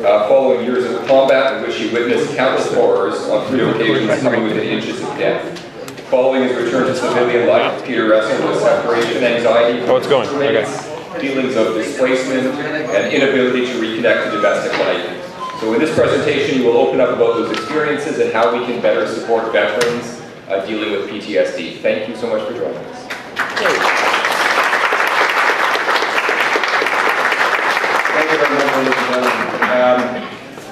following years of combat in which he witnessed countless horrors on 3 occasions coming within inches of death. Following his return to civilian life, Peter wrestled with separation anxiety, feelings of displacement, and inability to reconnect to domestic life. So in this presentation, you will open up about those experiences and how we can better support veterans dealing with PTSD. Thank you so much for joining us. Thank you very much, ladies and gentlemen.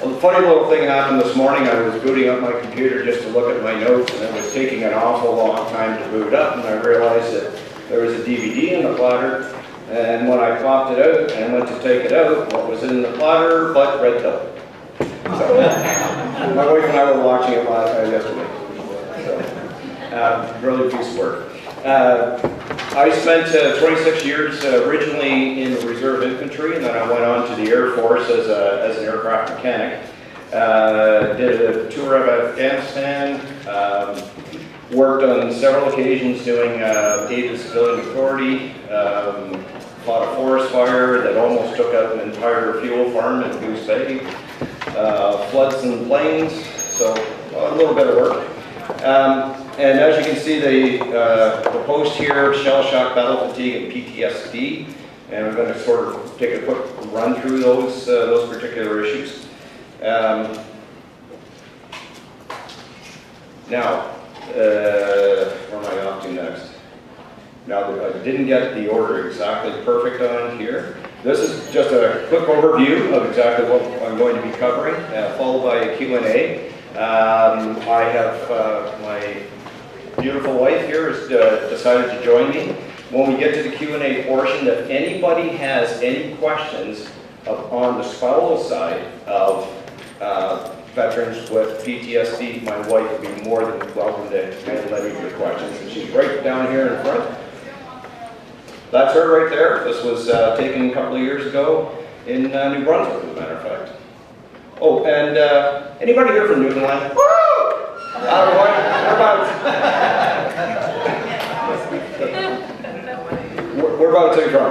A funny little thing happened this morning. I was booting up my computer just to look at my notes, and it was taking an awful long time to boot up, and I realized that there was a DVD in the platter, and when I popped it out and went to take it out, what was in the platter but red pill. So, my wife and I were watching it yesterday. So, really piece of work. I spent 26 years originally in the reserve infantry, and then I went on to the Air Force as an aircraft mechanic. Did a tour of Afghanistan, worked on several occasions doing aid to civilian authority, fought a forest fire that almost took out an entire fuel farm in Goose Bay, floods in the plains, so a little bit of work. And as you can see, the post here, shell shock, battle fatigue, and PTSD. And I'm going to sort of take a quick run through those particular issues. Now, where am I off to next? Now, I didn't get the order exactly perfect on here. This is just a quick overview of exactly what I'm going to be covering, followed by a Q&A. I have my beautiful wife here has decided to join me. When we get to the Q&A portion, if anybody has any questions on the spousal side of veterans with PTSD, my wife would be more than welcome to handle any of your questions. And she's right down here in front. That's her right there. This was taken a couple of years ago in New Brunswick, as a matter of fact. Oh, and anybody here from Newfoundland? Woo! Whereabouts are you from?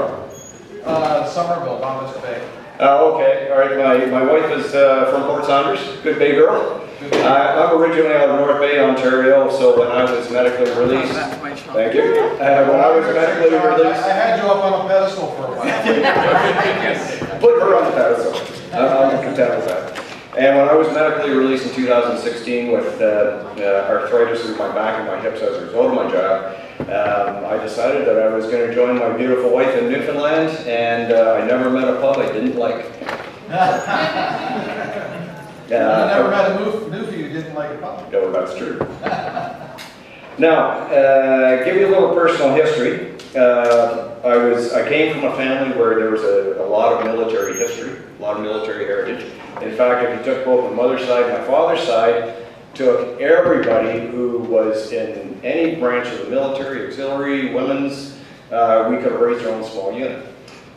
Somerville, Brunswick Bay. Okay, all right. My wife is from Port Saunders, good Bay girl. I'm originally out of North Bay, Ontario, so when I was medically released, thank you. When I was medically released, I had you up on a pedestal for a while. Put her on the pedestal. I'm content with that. And when I was medically released in 2016 with arthritis in my back and my hips as a result of my job, I decided that I was going to join my beautiful wife in Newfoundland, and I never met a pub I didn't like. You never met a Newfie you didn't like a pub. No, that's true. Now, give you a little personal history. I came from a family where there was a lot of military history, a lot of military heritage. In fact, if you took both my mother's side and my father's side, took everybody who was in any branch of the military, auxiliary, women's, we could have raised our own small unit.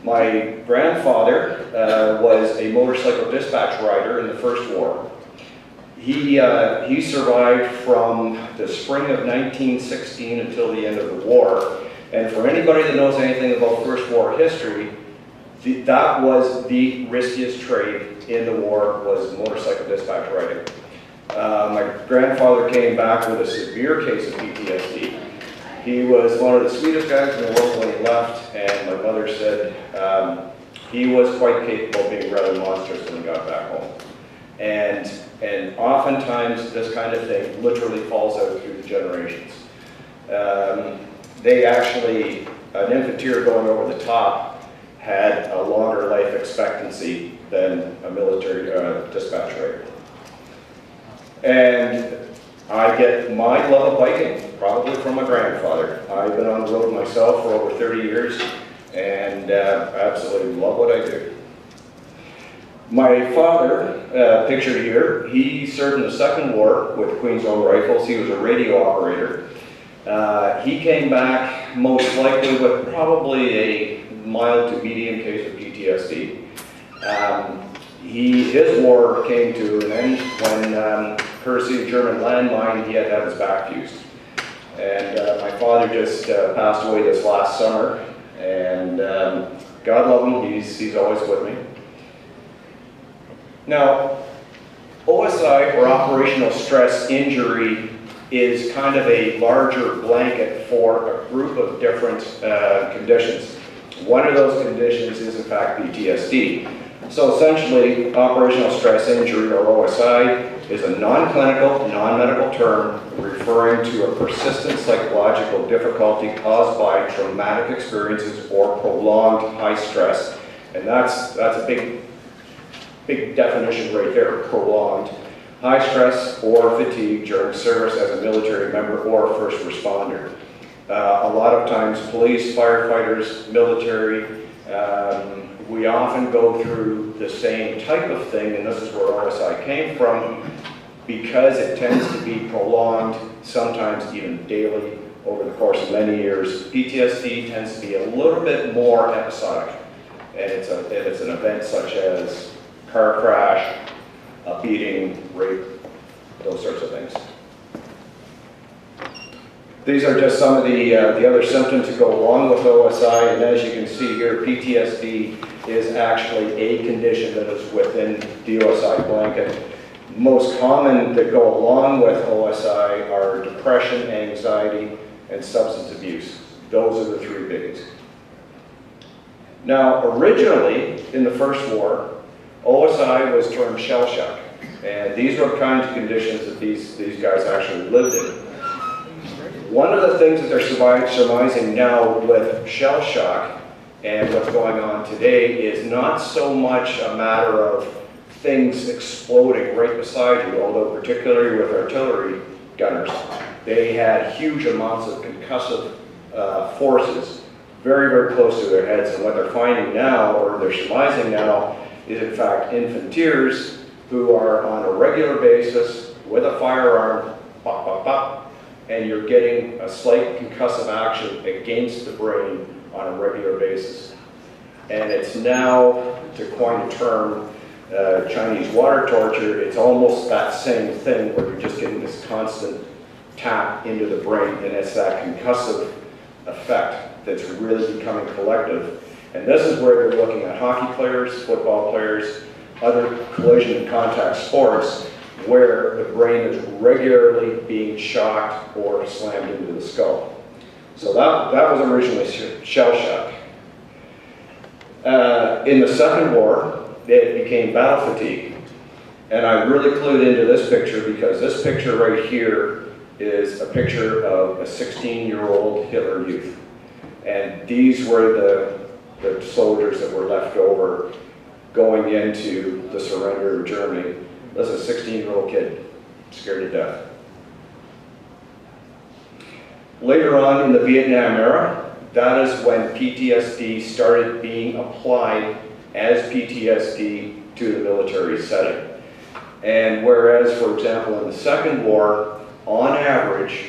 My grandfather was a motorcycle dispatch rider in the First War. He survived from the spring of 1916 until the end of the war. And for anybody that knows anything about First War history, that was the riskiest trade in the war, was motorcycle dispatch riding. My grandfather came back with a severe case of PTSD. He was one of the sweetest guys in the world when he left, and my mother said he was quite capable of being rather monstrous when he got back home. And oftentimes this kind of thing literally falls out through the generations. They actually, an infanteer going over the top had a longer life expectancy than a military dispatch rider. And I get my love of biking probably from my grandfather. I've been on the road myself for over 30 years and absolutely love what I do. My father, pictured here, he served in the Second War with Queen's Own Rifles. He was a radio operator. He came back most likely with probably a mild to medium case of PTSD. His war came to an end when, courtesy of German landmine, he had to have his back fused. And my father just passed away this last summer, and God love him, he's always with me. Now, OSI, or operational stress injury, is kind of a larger blanket for a group of different conditions. One of those conditions is in fact PTSD. So essentially, operational stress injury, or OSI, is a non-clinical, non-medical term referring to a persistent psychological difficulty caused by traumatic experiences or prolonged high stress. And that's a big definition right there, prolonged high stress or fatigue during service as a military member or a first responder. A lot of times police, firefighters, military, we often go through the same type of thing, and this is where OSI came from, because it tends to be prolonged, sometimes even daily, over the course of many years. PTSD tends to be a little bit more episodic, and it's an event such as car crash, a beating, rape, those sorts of things. These are just some of the other symptoms that go along with OSI, and as you can see here, PTSD is actually a condition that is within the OSI blanket. Most common that go along with OSI are depression, anxiety, and substance abuse. Those are the three biggies. Now, originally, in the First War, OSI was termed shell shock, and these were the kinds of conditions that these guys actually lived in. One of the things that they're surmising now with shell shock and what's going on today is not so much a matter of things exploding right beside you, although particularly with artillery gunners, they had huge amounts of concussive forces very, very close to their heads, and what they're finding now, or they're surmising now, is in fact infanteers who are on a regular basis with a firearm, pop, pop, pop, and you're getting a slight concussive action against the brain on a regular basis. And it's now, to coin a term, Chinese water torture, it's almost that same thing where you're just getting this constant tap into the brain, and it's that concussive effect that's really becoming collective. And this is where they're looking at hockey players, football players, other collision and contact sports, where the brain is regularly being shocked or slammed into the skull. So that was originally shell shock. In the Second War, it became battle fatigue. And I really clued into this picture because this picture right here is a picture of a 16-year-old Hitler Youth. And these were the soldiers that were left over going into the surrender of Germany. This is a 16-year-old kid, scared to death. Later on in the Vietnam era, that is when PTSD started being applied as PTSD to the military setting. And whereas, for example, in the Second War, on average,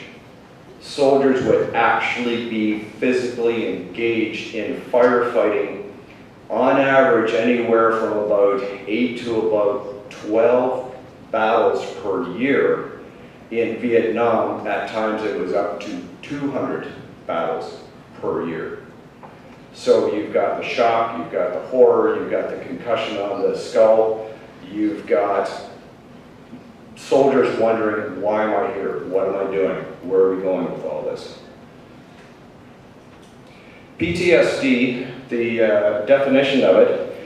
soldiers would actually be physically engaged in firefighting, on average, anywhere from about 8 to about 12 battles per year. In Vietnam, at times it was up to 200 battles per year. So you've got the shock, you've got the horror, you've got the concussion on the skull, you've got soldiers wondering, why am I here? What am I doing? Where are we going with all this? PTSD, the definition of it,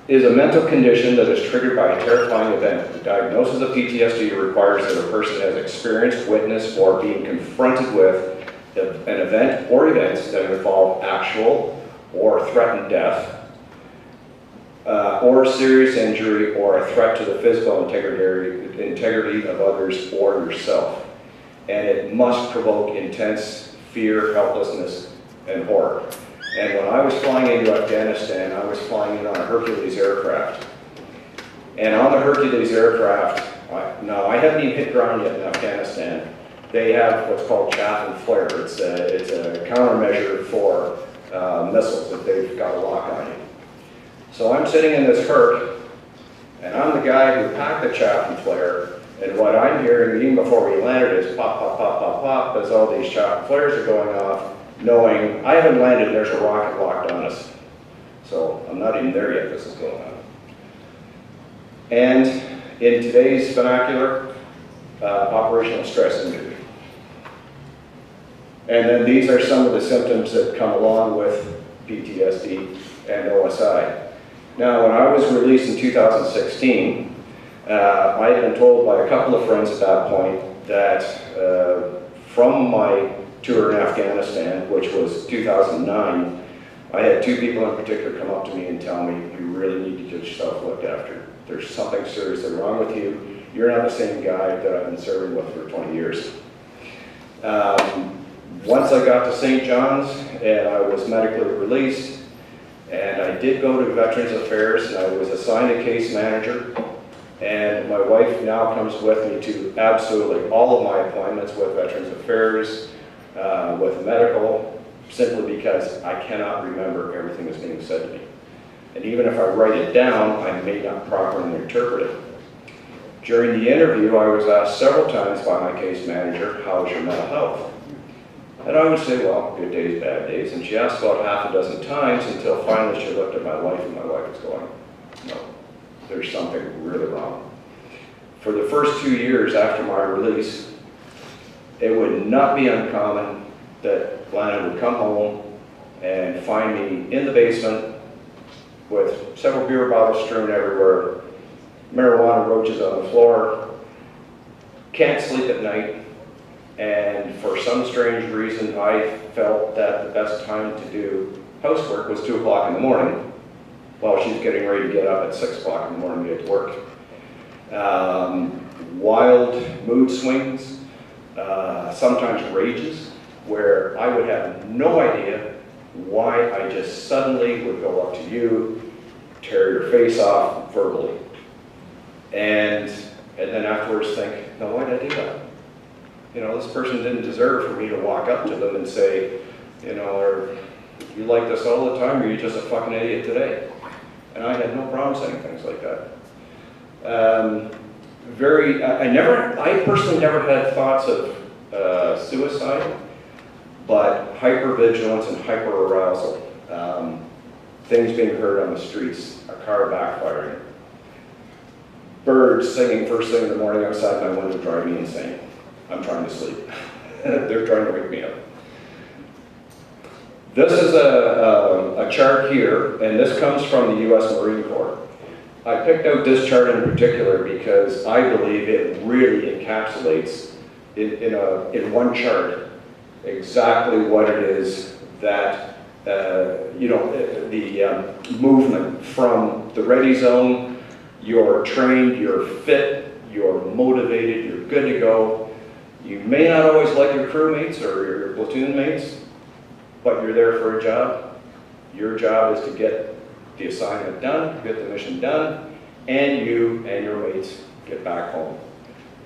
is a mental condition that is triggered by a terrifying event. The diagnosis of PTSD requires that a person has experienced, witnessed, or being confronted with an event or events that involve actual or threatened death, or serious injury, or a threat to the physical integrity of others or yourself. And it must provoke intense fear, helplessness, and horror. And when I was flying into Afghanistan, I was flying in on a Hercules aircraft. And on the Hercules aircraft, now I haven't even hit ground yet in Afghanistan. They have what's called chaff and flare. It's a countermeasure for missiles that they've got a lock on you. So I'm sitting in this Herc, and I'm the guy who packed the chaff and flare, and what I'm hearing even before we landed is pop, pop, pop, pop, pop, as all these chaff and flares are going off, knowing I haven't landed and there's a rocket locked on us. So I'm not even there yet, this is going on. and in today's vernacular, operational stress injury. And then these are some of the symptoms that come along with PTSD and OSI. Now, when I was released in 2016, I had been told by a couple of friends at that point that from my tour in Afghanistan, which was 2009, I had two people in particular come up to me and tell me, you really need to get yourself looked after. There's something seriously wrong with you. You're not the same guy that I've been serving with for 20 years. Once I got to St. John's and I was medically released, and I did go to Veterans Affairs and I was assigned a case manager, and my wife now comes with me to absolutely all of my appointments with Veterans Affairs, with medical, simply because I cannot remember everything that's being said to me. And even if I write it down, I may not properly interpret it. During the interview, I was asked several times by my case manager, how is your mental health? And I would say, well, good days, bad days. And she asked about half a dozen times until finally she looked at my wife and my wife was going, no, there's something really wrong. For the first 2 years after my release, it would not be uncommon that Glenna would come home and find me in the basement with several beer bottles strewn everywhere, marijuana roaches on the floor, can't sleep at night, and for some strange reason I felt that the best time to do housework was 2 o'clock in the morning while she's getting ready to get up at 6 o'clock in the morning to get to work. Wild mood swings, sometimes rages, where I would have no idea why I just suddenly would go up to you, tear your face off verbally, and then afterwards think, no, why did I do that? You know, this person didn't deserve for me to walk up to them and say, you know, are you like this all the time, or are you just a fucking idiot today? And I had no problem saying things like that. I personally never had thoughts of suicide, but hypervigilance and hyperarousal, things being heard on the streets, a car backfiring, birds singing first thing in the morning outside my window drive me insane. I'm trying to sleep. They're trying to wake me up. This is a chart here, and this comes from the U.S. Marine Corps. I picked out this chart in particular because I believe it really encapsulates in one chart exactly what it is that, the movement from the ready zone, you're trained, you're fit, you're motivated, you're good to go. You may not always like your crewmates or your platoon mates, but you're there for a job. Your job is to get the assignment done, get the mission done, and you and your mates get back home.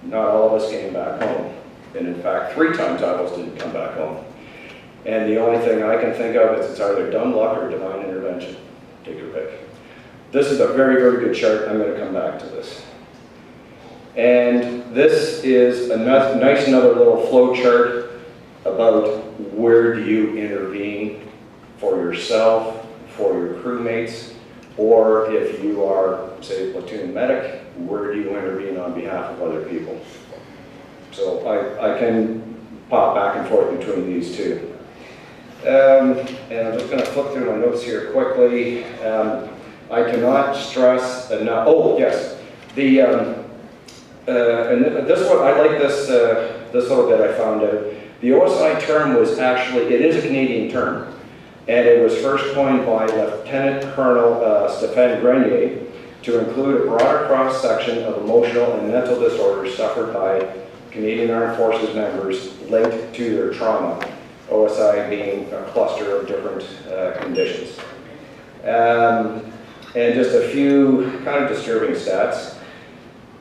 Not all of us came back home. And in fact, 3 times I almost didn't come back home. And the only thing I can think of is it's either dumb luck or divine intervention. Take your pick. This is a very, very good chart. I'm going to come back to this. And this is a nice another little flow chart about where do you intervene for yourself, for your crewmates, or if you are, say, a platoon medic, where do you intervene on behalf of other people? So I can pop back and forth between these two. And I'm just going to flip through my notes here quickly. I cannot stress enough. Oh, yes. And this one, I like this little bit I found out. The OSI term was actually, it is a Canadian term, and it was first coined by Lieutenant Colonel Stéphane Grenier to include a broader cross-section of emotional and mental disorders suffered by Canadian Armed Forces members linked to their trauma, OSI being a cluster of different conditions. And just a few kind of disturbing stats.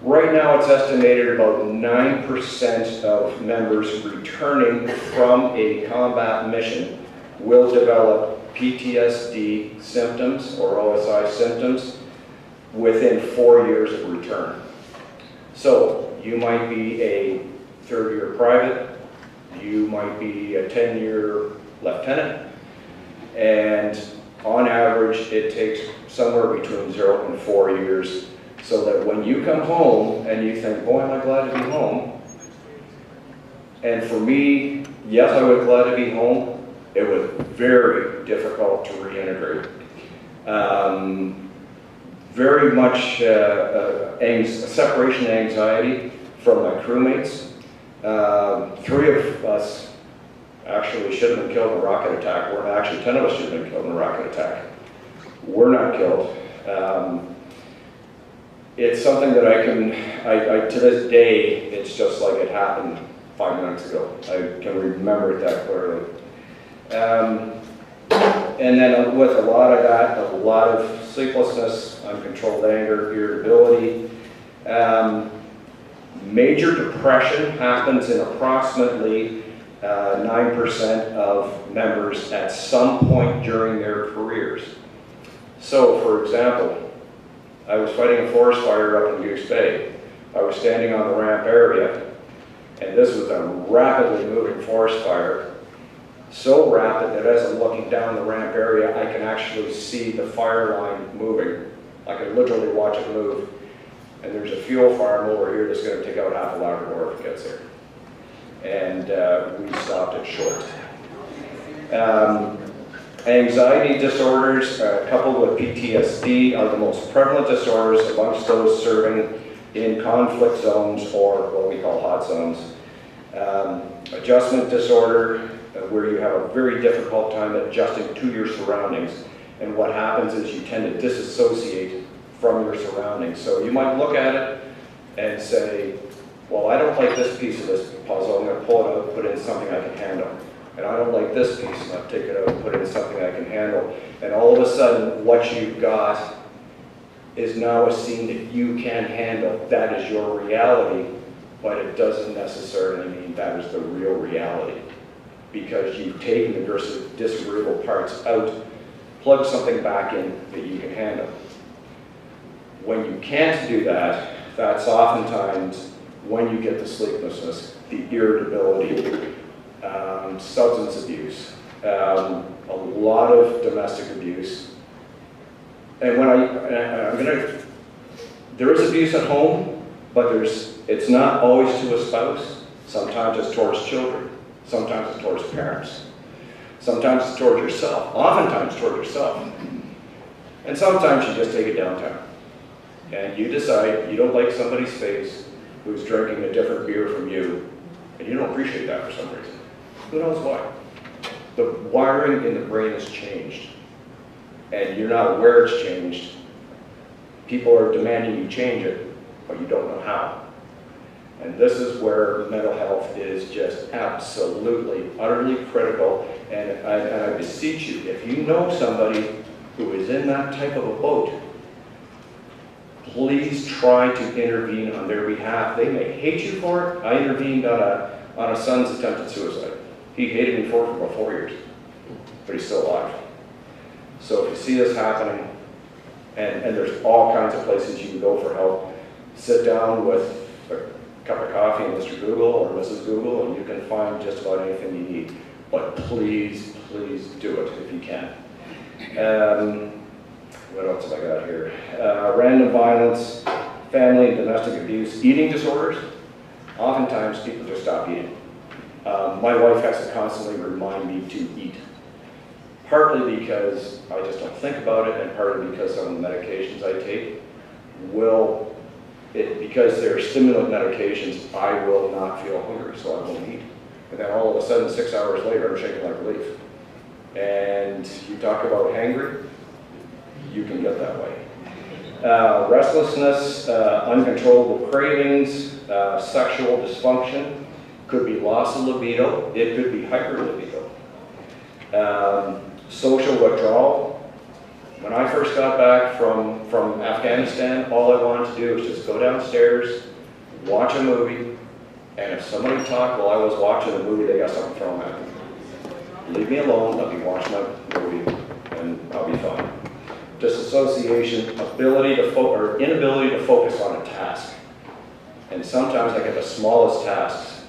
Right now it's estimated about 9% of members returning from a combat mission will develop PTSD symptoms or OSI symptoms within 4 years of return. So you might be a 3rd-year private, you might be a 10-year lieutenant, and on average it takes somewhere between 0 and 4 years So that when you come home and you think, boy, am I glad to be home. And for me, yes, I was glad to be home. It was very difficult to reintegrate. Very much separation anxiety from my crewmates. 3 of us actually should have been killed in a rocket attack. Well, actually, 10 of us should have been killed in a rocket attack. We're not killed. It's something that I to this day, it's just like it happened 5 minutes ago. I can remember it that clearly. And then with a lot of that, a lot of sleeplessness, uncontrolled anger, irritability. Major depression happens in approximately 9% of members at some point during their careers. So, for example, I was fighting a forest fire up in Goose Bay. I was standing on the ramp area, and this was a rapidly moving forest fire. So rapid that as I'm looking down the ramp area, I can actually see the fire line moving. I can literally watch it move. And there's a fuel farm over here that's going to take out half of Labrador if it gets there. And we stopped it short. Anxiety disorders coupled with PTSD are the most prevalent disorders amongst those serving in conflict zones or what we call hot zones. Adjustment disorder, where you have a very difficult time adjusting to your surroundings. And what happens is you tend to disassociate from your surroundings. So you might look at it and say, well, I don't like this piece of this puzzle. I'm going to pull it out and put in something I can handle. And I don't like this piece, and I'll take it out and put in something I can handle. And all of a sudden, what you've got is now a scene that you can handle. That is your reality, but it doesn't necessarily mean that is the real reality. Because you've taken the disagreeable parts out, plug something back in that you can handle. When you can't do that, that's oftentimes when you get the sleeplessness, the irritability, substance abuse, a lot of domestic abuse. And when there is abuse at home, but it's not always to a spouse. Sometimes it's towards children. Sometimes it's towards parents. Sometimes it's towards yourself. Oftentimes towards yourself. And sometimes you just take it downtown. And you decide you don't like somebody's face who's drinking a different beer from you, and you don't appreciate that for some reason. Who knows why? The wiring in the brain has changed. And you're not aware it's changed. People are demanding you change it, but you don't know how. And this is where mental health is just absolutely, utterly critical. And I beseech you, if you know somebody who is in that type of a boat, please try to intervene on their behalf. They may hate you for it. I intervened on a son's attempted suicide. He hated me for about 4 years, but he's still alive. So if you see this happening, and there's all kinds of places you can go for help, sit down with a cup of coffee and Mr. Google or Mrs. Google, and you can find just about anything you need. But please, please do it if you can. What else have I got here? Random violence, family and domestic abuse, eating disorders. Oftentimes people just stop eating. My wife has to constantly remind me to eat. Partly because I just don't think about it, and partly because some of the medications I take because they're stimulant medications, I will not feel hungry, so I won't eat. And then all of a sudden, 6 hours later, I'm shaking like a leaf. And you talk about hangry, you can get that way. Restlessness, uncontrollable cravings, sexual dysfunction, could be loss of libido, it could be hyperlibido. Social withdrawal. When I first got back from Afghanistan, all I wanted to do was just go downstairs, watch a movie, and if somebody talked while I was watching the movie, they got something thrown at me. Leave me alone, let me watch my movie, and I'll be fine. Disassociation, inability to focus on a task. And sometimes I get the smallest tasks,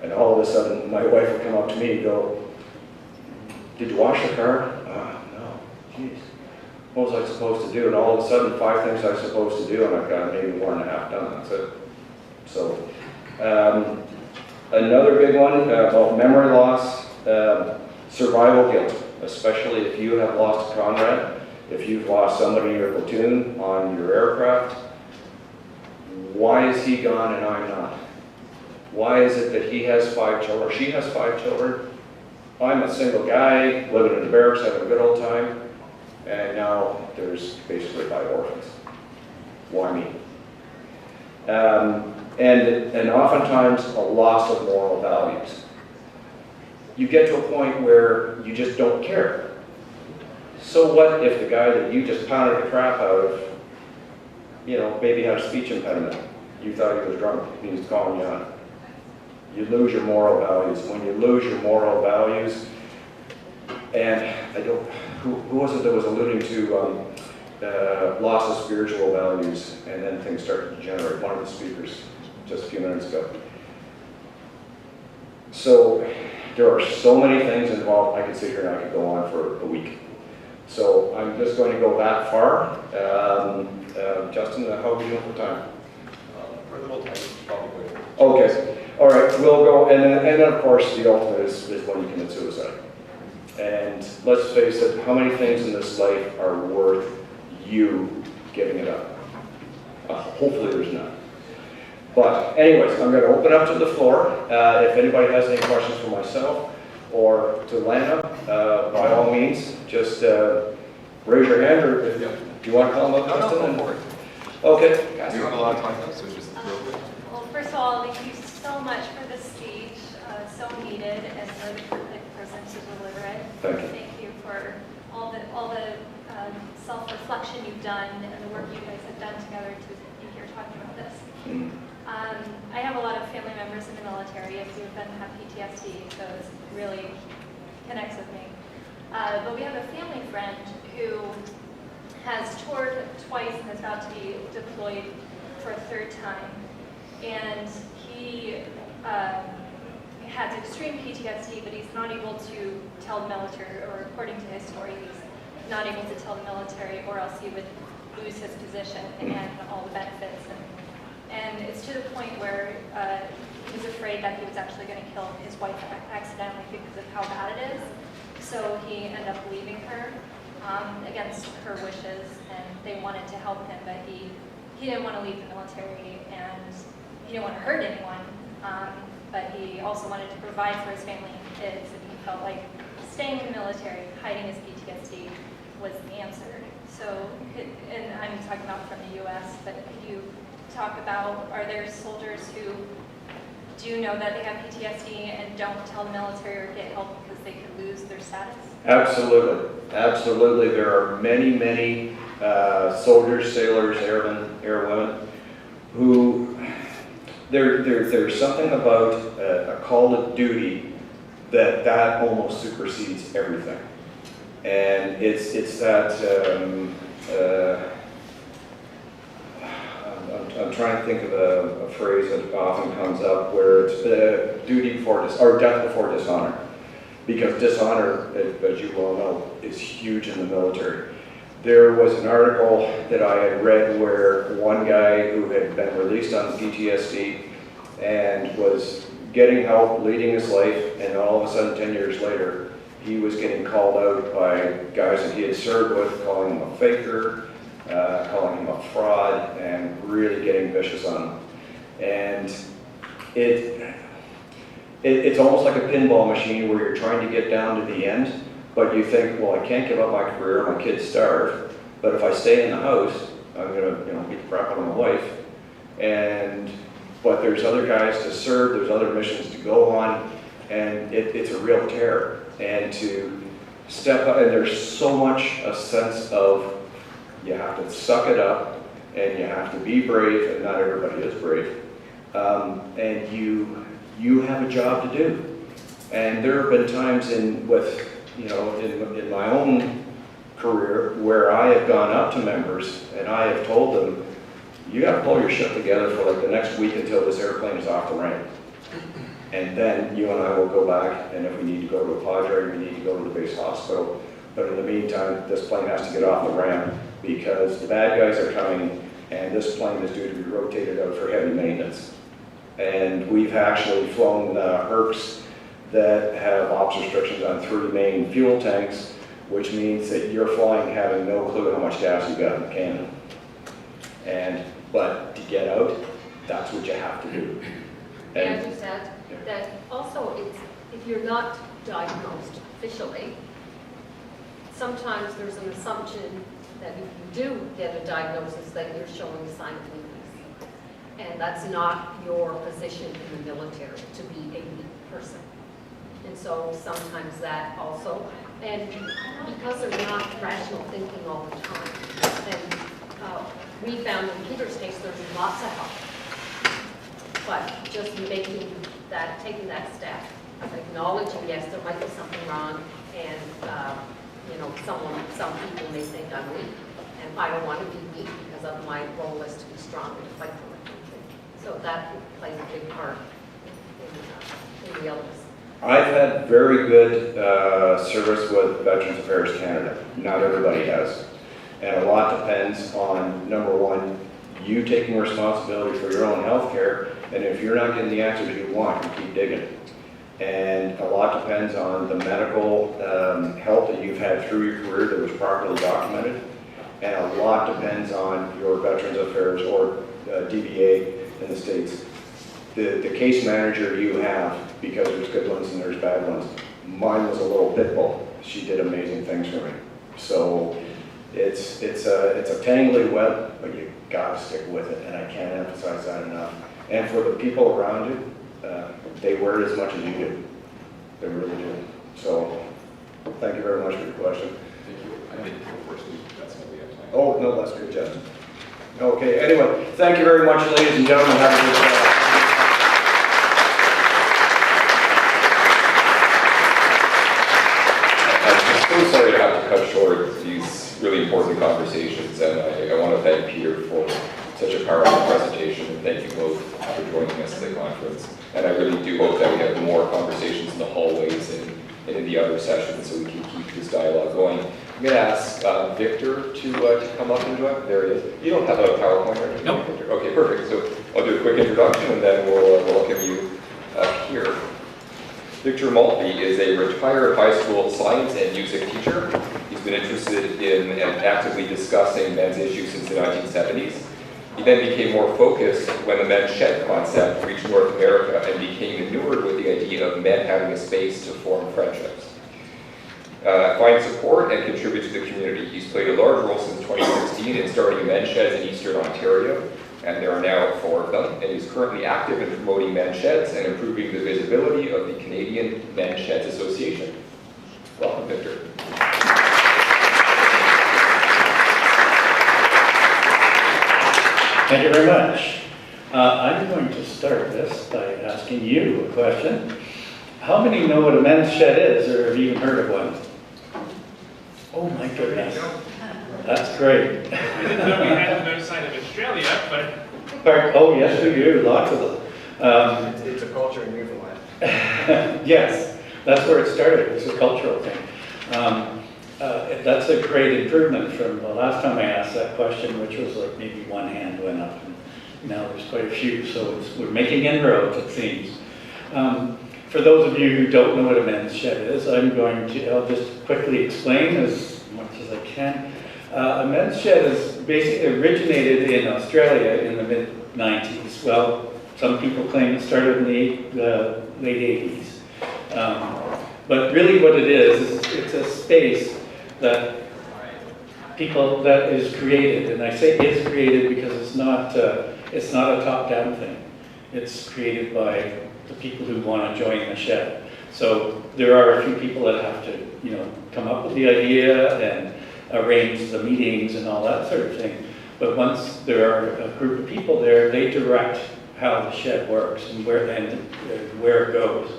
and all of a sudden my wife will come up to me and go, "Did you wash the car?" No, jeez. what was I supposed to do? And all of a sudden, 5 things I was supposed to do, and I've got maybe 1.5 done, that's it. So, another big one, about memory loss, survival guilt, especially if you have lost a comrade, if you've lost somebody in your platoon on your aircraft. Why is he gone and I'm not? Why is it that he has 5 children, or she has 5 children? I'm a single guy, living in the barracks, having a good old time, and now there's basically 5 orphans. Why me? And oftentimes a loss of moral values. You get to a point where you just don't care. So what if the guy that you just pounded the crap out of, you know, maybe had a speech impediment? You thought he was drunk, he was calling you on. You lose your moral values. When you lose your moral values, and I don't, who was it that was alluding to loss of spiritual values, and then things start to degenerate? One of the speakers just a few minutes ago. So there are so many things involved. I could sit here and I could go on for a week. So I'm just going to go that far. Justin, how are we doing for time? For a little time, probably. Okay. All right, we'll go, and then of course the ultimate is when you commit suicide. And let's face it, how many things in this life are worth you giving it up? Hopefully there's none. But anyways, I'm going to open up to the floor. If anybody has any questions for myself or to Lana, by all means, just raise your hand, or if do you want to call them up, Justin? No, okay. we don't have a lot of time though, so just real quick. Well, first of all, thank you so much for the speech, so needed, and for the perfect person to deliver it. Thank you. Thank you for all the self-reflection you've done and the work you guys have done together to be here talking about this. I have a lot of family members in the military. A few of them have PTSD, so it really connects with me. But we have a family friend who has toured twice and is about to be deployed for a 3rd time. And he has extreme PTSD, but he's not able to tell the military, or according to his story, he's not able to tell the military, or else he would lose his position and all the benefits. And it's to the point where he's afraid that he was actually going to kill his wife accidentally because of how bad it is. So he ended up leaving her against her wishes, and they wanted to help him, but he didn't want to leave the military, and he didn't want to hurt anyone, but he also wanted to provide for his family and kids, and he felt like staying in the military, hiding his PTSD, was the answer. So, and I'm talking about from the U.S., but could you talk about, are there soldiers who do know that they have PTSD and don't tell the military or get help because they could lose their status? Absolutely. Absolutely. There are many soldiers, sailors, airmen, airwomen who, there's something about a call to duty that almost supersedes everything. And it's that, I'm trying to think of a phrase that often comes up where it's duty before or death before dishonor. Because dishonor, as you well know, is huge in the military. There was an article that I had read where one guy who had been released on PTSD and was getting help, leading his life, and all of a sudden 10 years later, he was getting called out by guys that he had served with, calling him a faker, calling him a fraud, and really getting vicious on him. And it's almost like a pinball machine where you're trying to get down to the end, but you think, well, I can't give up my career, my kids starve, but if I stay in the house, I'm gonna, beat the crap out of my wife. But there's other guys to serve, there's other missions to go on, and it's a real terror. And to step up, and there's so much a sense of you have to suck it up, and you have to be brave, and not everybody is brave. And you have a job to do. And there have been times in my own career where I have gone up to members and I have told them, you got to pull your shit together for like the next week until this airplane is off the ramp. And then you and I will go back, and if we need to go to a padre, we need to go to the base hospital, But in the meantime, this plane has to get off the ramp because the bad guys are coming, and this plane is due to be rotated out for heavy maintenance. And we've actually flown HERCs that have ops restrictions on 3 main fuel tanks, which means that you're flying having no clue how much gas you've got in the cannon. But to get out, that's what you have to do. And I just add that also if you're not diagnosed officially, sometimes there's an assumption that if you do get a diagnosis that you're showing a sign of weakness. And that's not your position in the military, to be a weak person. And so sometimes that also, and because they're not rational thinking all the time, and we found in Peter's case there's lots of help. But just taking that step of acknowledging, yes, there might be something wrong, and you know, some people may think I'm weak, and I don't want to be weak because of my role is to be strong and to fight for my country. So that plays a big part in the illness. I've had very good service with Veterans Affairs Canada. Not everybody has. And a lot depends on, number one, you taking responsibility for your own health care, and if you're not getting the answers you want, you keep digging. And a lot depends on the medical help that you've had through your career that was properly documented, and a lot depends on your Veterans Affairs or DVA in the States. The case manager you have, because there's good ones and there's bad ones. Mine was a little pit bull. She did amazing things for me. So it's a tangly web, but you gotta stick with it, and I can't emphasize that enough. And for the people around you, they wear it as much as you do. They really do. So thank you very much for your question. Thank you. I think go first. That's what we have time. Oh, no, that's good, Justin. Okay, anyway, thank you very much, ladies and gentlemen. Have a good day. I'm so sorry to have to cut short these really important conversations, and I want to thank Peter for such a powerful presentation, and thank you both for joining us at the conference. And I really do hope that we have more conversations in the hallways and in the other sessions so we can keep this dialogue going. I'm going to ask Victor to come up and join. There he is. You don't have a PowerPoint or anything? Nope. Victor? Okay, perfect. So I'll do a quick introduction and then we'll welcome you up here. Victor Maltby is a retired high school science and music teacher. He's been interested in and actively discussing men's issues since the 1970s. He then became more focused when the men's shed concept reached North America and became inured with the idea of men having a space to form friendships. Find support and contribute to the community. He's played a large role since 2016 in starting men's sheds in Eastern Ontario, and there are now 4 of them, and he's currently active in promoting men's sheds and improving the visibility of the Canadian Men's Sheds Association. Welcome, Victor. Thank you very much. I'm going to start this by asking you a question. How many know what a men's shed is or have even heard of one? Oh my goodness. That's great. We didn't know we had them outside of Australia, but... Oh yes, we do, lots of them. It's a culture in Newfoundland. Yes, that's where it started. It's a cultural thing. That's a great improvement from the last time I asked that question, which was like maybe one hand went up, and now there's quite a few, so we're making inroads, it seems. For those of you who don't know what a men's shed is, I'll just quickly explain as much as I can. A men's shed is basically originated in Australia in the mid-90s. Well, some people claim it started in the late 80s. But really what it is it's a space that is created, and I say is created because it's not a top-down thing. It's created by the people who want to join the shed. So there are a few people that have to, come up with the idea and arrange the meetings and all that sort of thing. But once there are a group of people there, they direct how the shed works and where it goes.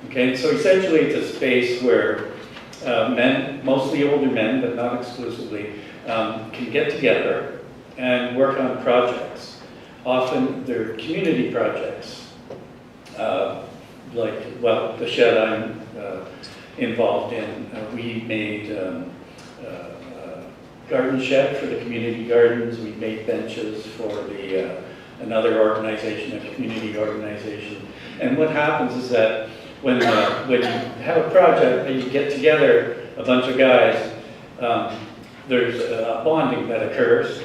Okay, so essentially it's a space where men, mostly older men, but not exclusively, can get together and work on projects. Often they're community projects. The shed I'm involved in. We made a garden shed for the community gardens. We made benches for the another organization, a community organization. And what happens is that when you have a project and you get together a bunch of guys, there's a bonding that occurs.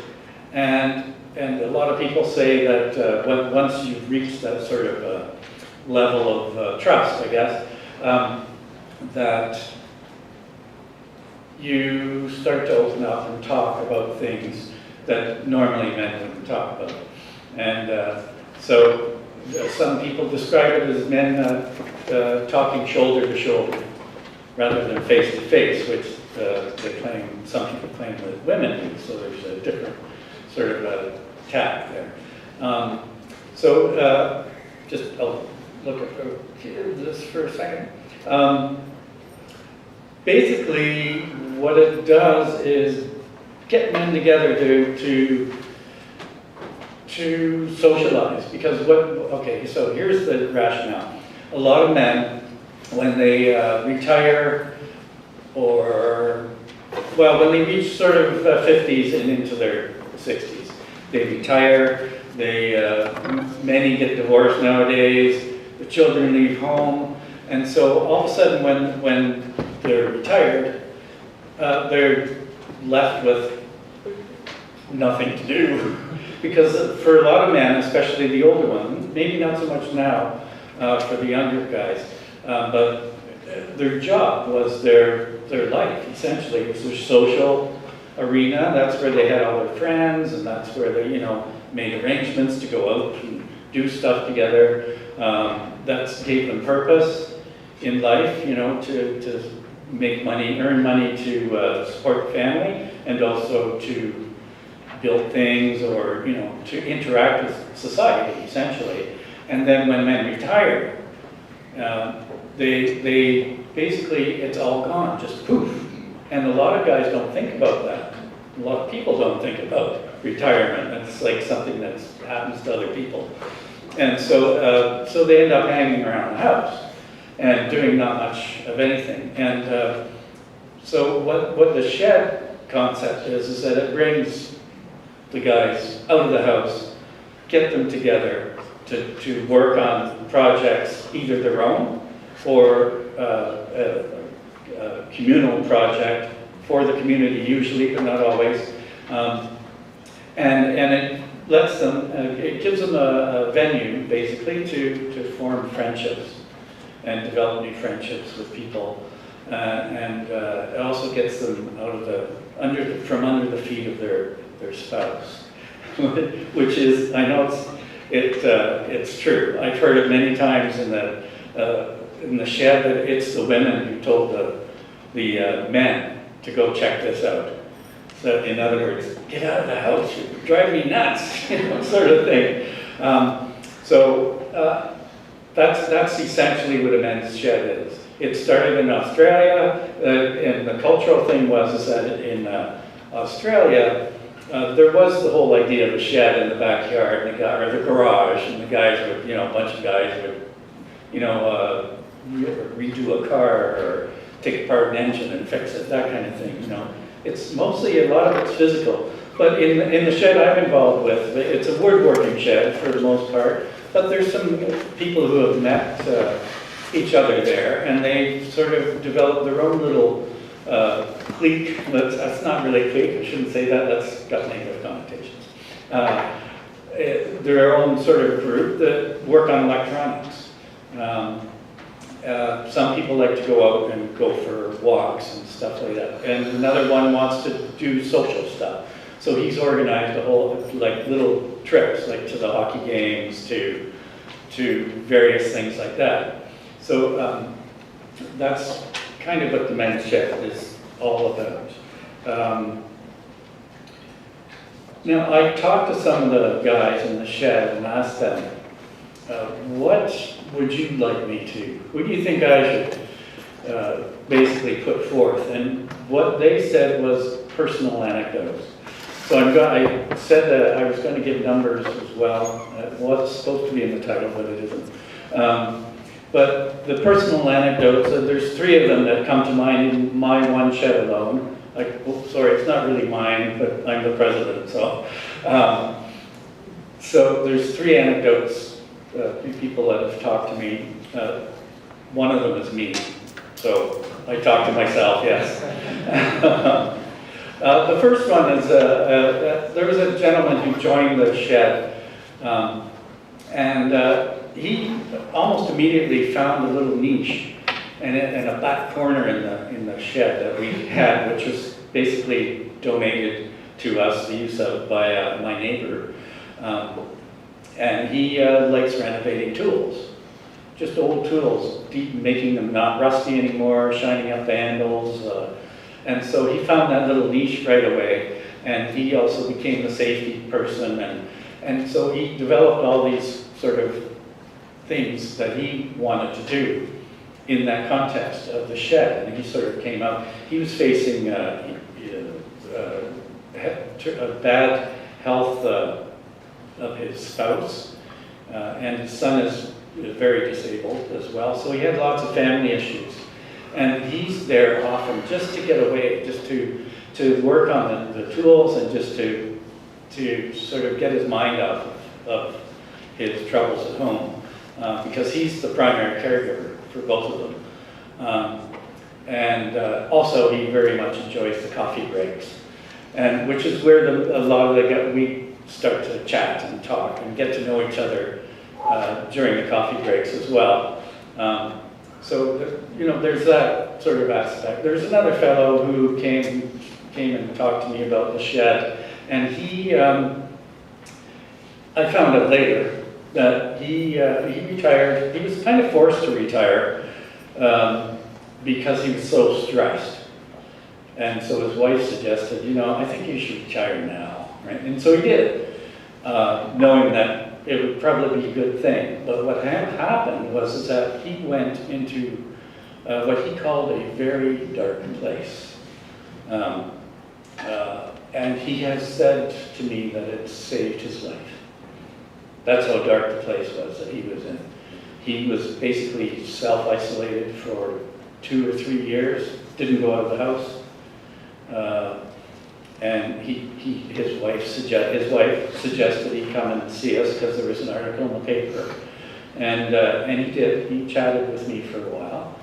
And a lot of people say that once you've reached that sort of level of trust, I guess, that you start to open up and talk about things that normally men wouldn't talk about. And so some people describe it as men talking shoulder to shoulder rather than face to face, which some people claim that women do. So there's a different sort of tack there. Just I'll look at this for a second. Basically, what it does is get men together to socialize. Because so here's the rationale. A lot of men, when they retire or, well, when they reach sort of 50s and into their 60s, they retire, many get divorced nowadays, the children leave home, and so all of a sudden when they're retired, they're left with nothing to do. Because for a lot of men, especially the older ones, maybe not so much now for the younger guys, but their job was their life, essentially. It was their social arena. That's where they had all their friends, and that's where they, made arrangements to go out and do stuff together. That gave them purpose in life, to make money, earn money to support the family, and also to build things or, to interact with society, essentially. And then when men retire, they basically, it's all gone, just poof. And a lot of guys don't think about that. A lot of people don't think about retirement. It's like something that happens to other people. And so they end up hanging around the house and doing not much of anything. And so what the shed concept is that it brings the guys out of the house, get them together to work on projects, either their own or a communal project for the community usually, but not always. And it lets them, it gives them a venue basically to form friendships and develop new friendships with people. And it also gets them out of from under the feet of their spouse, which is, I know it's true. I've heard it many times in the shed that it's the women who told the men to go check this out. So in other words, get out of the house, you drive me nuts, sort of thing. That's essentially what a men's shed is. It started in Australia, and the cultural thing was that in Australia, there was the whole idea of a shed in the backyard, or the garage, and the guys would, a bunch of guys would, redo a car or take apart an engine and fix it, that kind of thing, It's mostly, a lot of it's physical. But in the shed I'm involved with, it's a woodworking shed for the most part, but there's some people who have met each other there, and they sort of developed their own little clique. That's not really clique, I shouldn't say that, that's got negative connotations. Their own sort of group that work on electronics. Some people like to go out and go for walks and stuff like that. And another one wants to do social stuff. So he's organized a whole, little trips, to the hockey games, to various things like that. So that's kind of what the men's shed is all about. Now, I talked to some of the guys in the shed and asked them, what would you like me to? What do you think I should basically put forth? And what they said was personal anecdotes. So I said that I was going to give numbers as well. It was supposed to be in the title, but it isn't. But the personal anecdotes, there's 3 of them that come to mind in my one shed alone. Like, oh, sorry, it's not really mine, but I'm the president, so. So there's 3 anecdotes, 3 people that have talked to me. One of them is me, so I talk to myself, yes. The first one is, there was a gentleman who joined the shed, and he almost immediately found a little niche in a back corner in the shed that we had, which was basically donated to us, the use of by my neighbor. And he likes renovating tools, just old tools, making them not rusty anymore, shining up the handles. And so he found that little niche right away, and he also became the safety person, and so he developed all these sort of things that he wanted to do in that context of the shed, and he sort of came out. He was facing a bad health of his spouse, and his son is very disabled as well, so he had lots of family issues. And he's there often just to get away, just to work on the tools and just to sort of get his mind off of his troubles at home, because he's the primary caregiver for both of them. And also he very much enjoys the coffee breaks, and which is where a lot of we start to chat and talk and get to know each other during the coffee breaks as well. So, there's that sort of aspect. There's another fellow who came and talked to me about the shed, and he, I found out later that he retired. He was kind of forced to retire because he was so stressed. And so his wife suggested, I think you should retire now, right? And so he did, knowing that it would probably be a good thing. But what had happened was that he went into what he called a very dark place. And he has said to me that it saved his life. That's how dark the place was that he was in. He was basically self-isolated for 2 or 3 years, didn't go out of the house. And his wife suggested he come and see us because there was an article in the paper. And he did. He chatted with me for a while.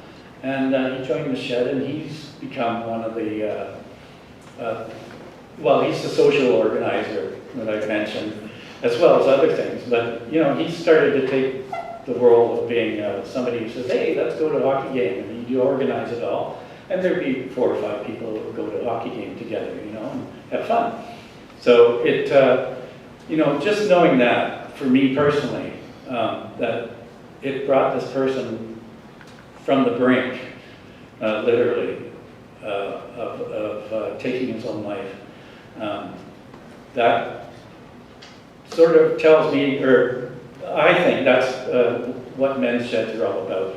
And he joined the shed, and he's become one of the, he's the social organizer that I've mentioned, as well as other things. But, he started to take the role of being somebody who says, hey, let's go to a hockey game, and you organize it all. And there'd be 4 or 5 people that would go to a hockey game together, and have fun. So it, just knowing that, for me personally, that it brought this person from the brink, literally, of taking his own life. That sort of tells me, or I think that's what men's sheds are all about.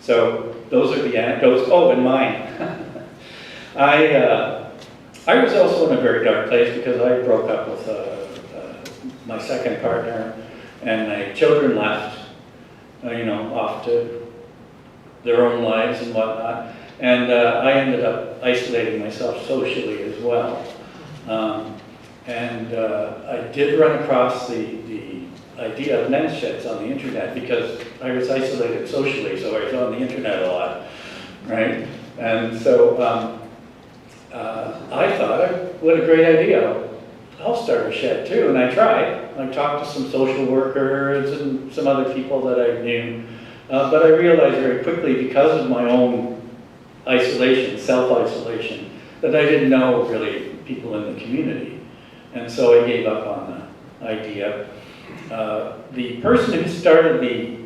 So those are the anecdotes. Oh, and mine. I was also in a very dark place because I broke up with my second partner, and my children left, off to their own lives and whatnot. And I ended up isolating myself socially as well. And I did run across the idea of men's sheds on the internet because I was isolated socially, so I was on the internet a lot, right? And so I thought, what a great idea. I'll start a shed too, and I tried. I talked to some social workers and some other people that I knew, but I realized very quickly, because of my own isolation, self-isolation, that I didn't know really people in the community. And so I gave up on the idea. The person who started the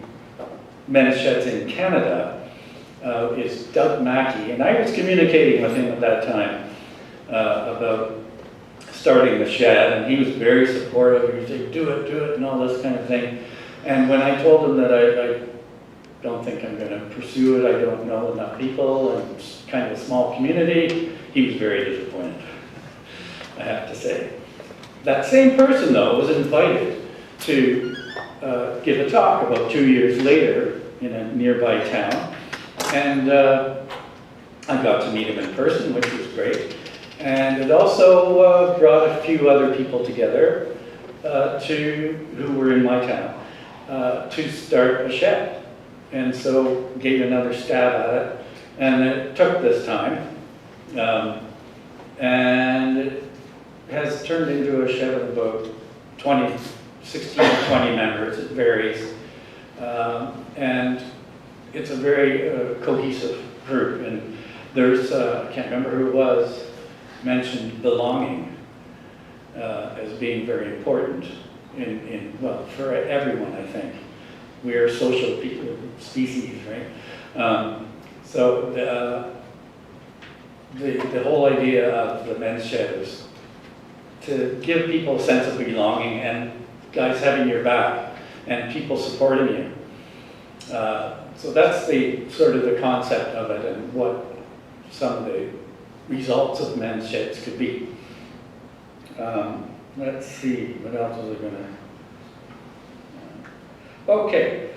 men's sheds in Canada is Doug Mackey, and I was communicating with him at that time about starting the shed, and he was very supportive. He would say, do it, and all this kind of thing. And when I told him that I don't think I'm going to pursue it, I don't know enough people, and it's kind of a small community, he was very disappointed, I have to say. That same person, though, was invited to give a talk about 2 years later in a nearby town. And I got to meet him in person, which was great. And it also brought a few other people together who were in my town to start a shed. And so gave another stab at it. And it took this time. And it has turned into a shed of about 16 to 20 members. It varies. And it's a very cohesive group. And there's, I can't remember who it was, mentioned belonging as being very important well, for everyone, I think. We are social species, right? So the whole idea of the men's shed is to give people a sense of belonging and guys having your back and people supporting you. So that's the sort of the concept of it and what some of the results of men's sheds could be. Let's see, what else was I gonna... Okay.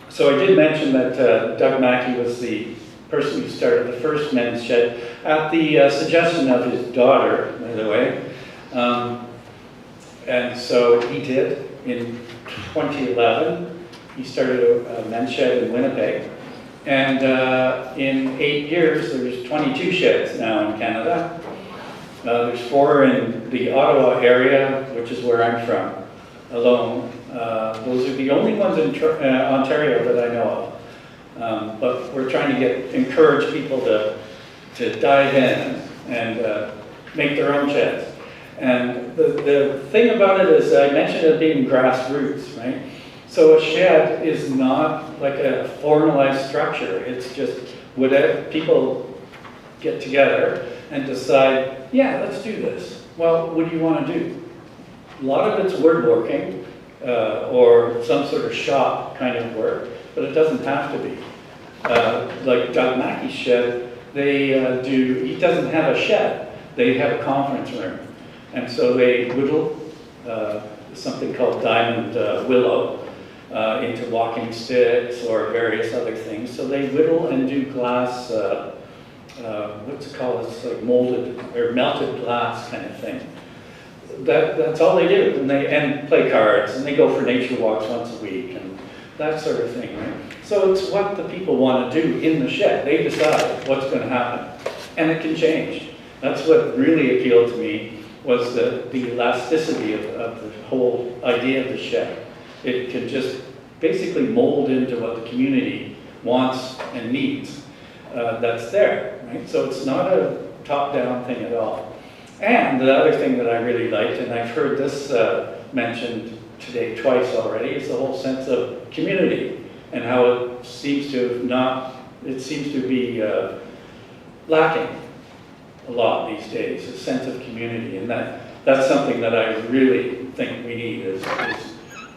So I did mention that Doug Mackey was the person who started the first men's shed at the suggestion of his daughter, by the way. And so he did in 2011. He started a men's shed in Winnipeg. And in 8 years, there's 22 sheds now in Canada. There's 4 in the Ottawa area, which is where I'm from, alone. Those are the only ones in Ontario that I know of. But we're trying to encourage people to dive in and make their own sheds. And the thing about it is, I mentioned it being grassroots, right? So a shed is not like a formalized structure. It's just whatever people get together and decide, yeah, let's do this. Well, what do you want to do? A lot of it's woodworking or some sort of shop kind of work, but it doesn't have to be. Like Doug Mackey's shed, he doesn't have a shed. They have a conference room. And so they whittle something called diamond willow into walking sticks or various other things. So they whittle and do glass, what's it called? It's like molded or melted glass kind of thing. That's all they do. And play cards, and they go for nature walks once a week and that sort of thing, right? So it's what the people want to do in the shed. They decide what's going to happen. And it can change. That's what really appealed to me, was the elasticity of the whole idea of the shed. It can just basically mold into what the community wants and needs that's there, right? So it's not a top-down thing at all. And the other thing that I really liked, and I've heard this mentioned today twice already, is the whole sense of community and how it seems to be lacking a lot these days, a sense of community. And that's something that I really think we need is